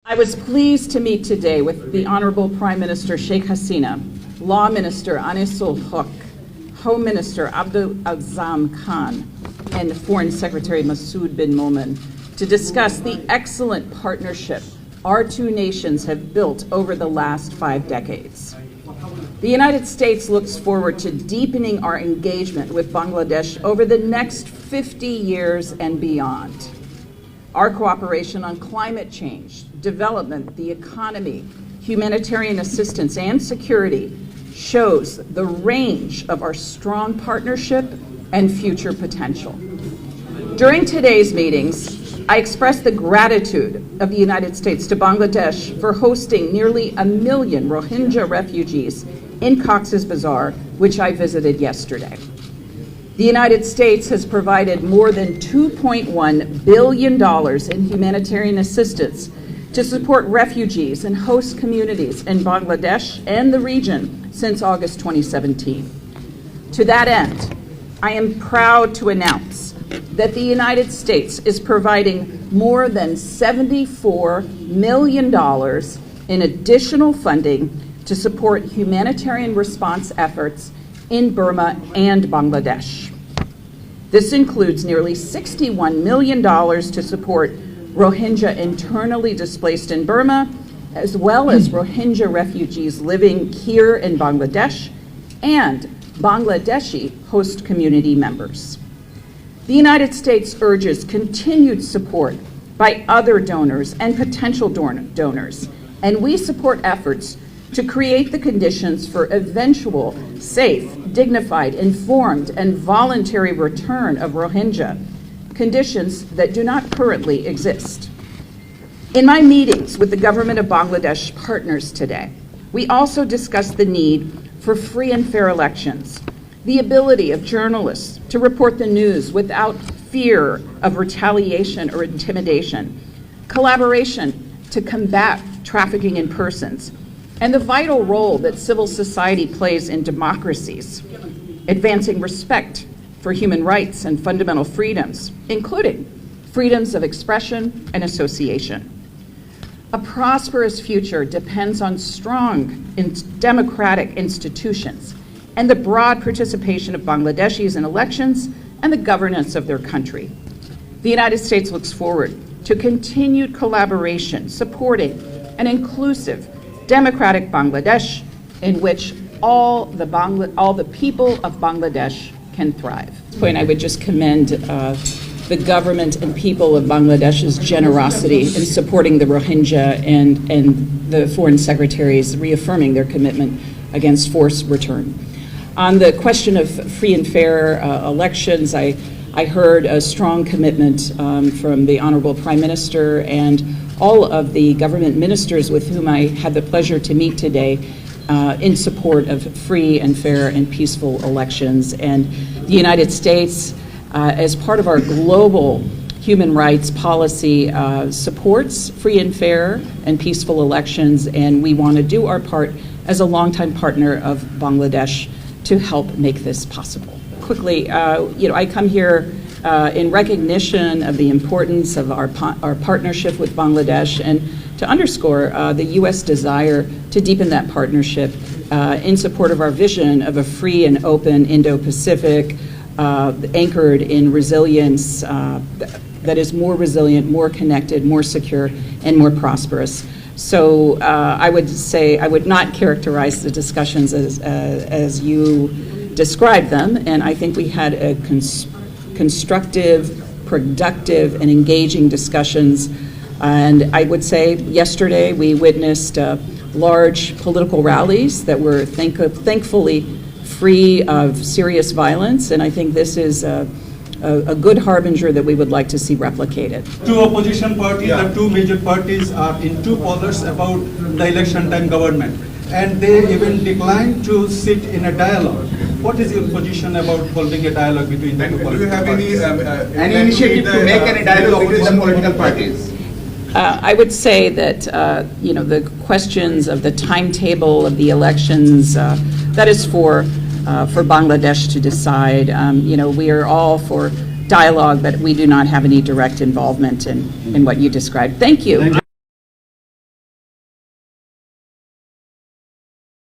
I was pleased to meet today with the Honorable Prime Minister Sheikh Hasina, Law Minister Anisul Haq, Home Minister Abdul Azam Khan, and Foreign Secretary Masoud bin Momen to discuss the excellent partnership our two nations have built over the last 5 decades. The United States looks forward to deepening our engagement with Bangladesh over the next 50 years and beyond. Our cooperation on climate change, development, the economy, humanitarian assistance, and security shows the range of our strong partnership and future potential. During today's meetings, I express the gratitude of the United States to Bangladesh for hosting nearly 1 million Rohingya refugees in Cox's Bazar, which I visited yesterday. The United States has provided more than $2.1 billion in humanitarian assistance to support refugees and host communities in Bangladesh and the region since August 2017. To that end, I am proud to announce that the United States is providing more than $74 million in additional funding to support humanitarian response efforts in Burma and Bangladesh. This includes nearly $61 million to support Rohingya internally displaced in Burma, as well as Rohingya refugees living here in Bangladesh and Bangladeshi host community members. The United States urges continued support by other donors and potential donors, and we support efforts to create the conditions for eventual, safe, dignified, informed, and voluntary return of Rohingya, conditions that do not currently exist. In my meetings with the government of Bangladesh partners today, we also discussed the need for free and fair elections, the ability of journalists to report the news without fear of retaliation or intimidation, collaboration to combat trafficking in persons, and the vital role that civil society plays in democracies, advancing respect for human rights and fundamental freedoms, including freedoms of expression and association. A prosperous future depends on strong democratic institutions and the broad participation of Bangladeshis in elections and the governance of their country. The United States looks forward to continued collaboration supporting an inclusive, democratic Bangladesh in which all the people of Bangladesh can thrive. At this point, I would just commend the government and people of Bangladesh's generosity in supporting the Rohingya and the foreign secretaries reaffirming their commitment against forced return. On the question of free and fair elections, I heard a strong commitment from the Honorable Prime Minister and all of the government ministers with whom I had the pleasure to meet today in support of free and fair and peaceful elections. And the United States, as part of our global human rights policy, supports free and fair and peaceful elections, and we want to do our part as a longtime partner of Bangladesh to help make this possible. Quickly, I come here in recognition of the importance of our partnership with Bangladesh and to underscore the U.S. desire to deepen that partnership in support of our vision of a free and open Indo-Pacific anchored in resilience that is more resilient, more connected, more secure, and more prosperous. So I would say I would not characterize the discussions as you described them, and I think we had a constructive, productive, and engaging discussions. And I would say yesterday we witnessed large political rallies that were thankfully free of serious violence, and I think this is a good harbinger that we would like to see replicated. Two opposition parties and two major parties are in two polars about the election time government, and they even declined to sit in a dialogue. What is your position about holding a dialogue between the two political parties? Do you have any initiative to make any dialogue with the political parties? I would say that the questions of the timetable of the elections, that is for Bangladesh to decide. We are all for dialogue, but we do not have any direct involvement in what you described. Thank you.